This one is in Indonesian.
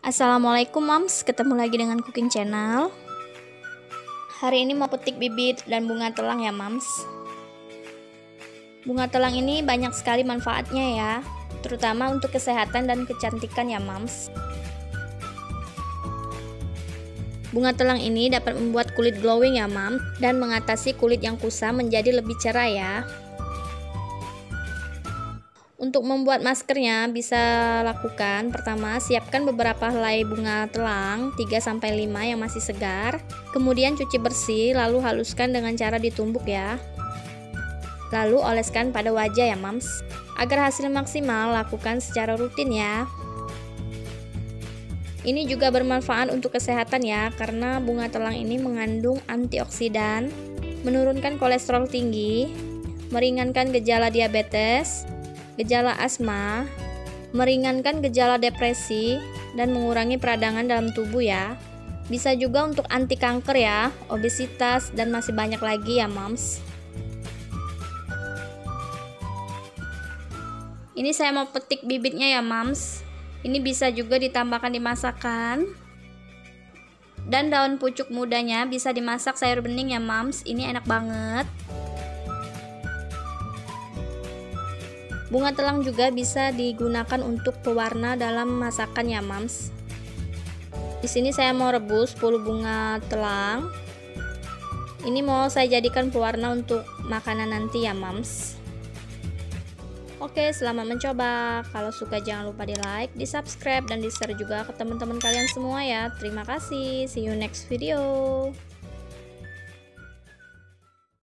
Assalamualaikum moms, ketemu lagi dengan cooking channel. Hari ini mau petik bibit dan bunga telang ya moms. Bunga telang ini banyak sekali manfaatnya ya, terutama untuk kesehatan dan kecantikan ya moms. Bunga telang ini dapat membuat kulit glowing ya moms, dan mengatasi kulit yang kusam menjadi lebih cerah ya. Untuk membuat maskernya bisa lakukan, pertama siapkan beberapa helai bunga telang 3-5 yang masih segar. Kemudian cuci bersih, lalu haluskan dengan cara ditumbuk ya. Lalu oleskan pada wajah ya moms. Agar hasil maksimal, lakukan secara rutin ya. Ini juga bermanfaat untuk kesehatan ya, karena bunga telang ini mengandung antioksidan, menurunkan kolesterol tinggi, meringankan gejala diabetes, gejala asma, meringankan gejala depresi, dan mengurangi peradangan dalam tubuh ya. Bisa juga untuk anti kanker ya, obesitas, dan masih banyak lagi ya moms. Ini saya mau petik bibitnya ya moms. Ini bisa juga ditambahkan di masakan. Dan daun pucuk mudanya bisa dimasak sayur bening ya moms. Ini enak banget. Bunga telang juga bisa digunakan untuk pewarna dalam masakan ya moms. Di sini saya mau rebus 10 bunga telang. Ini mau saya jadikan pewarna untuk makanan nanti ya moms. Oke, selamat mencoba. Kalau suka jangan lupa di like, di subscribe, dan di share juga ke teman-teman kalian semua ya. Terima kasih. See you next video.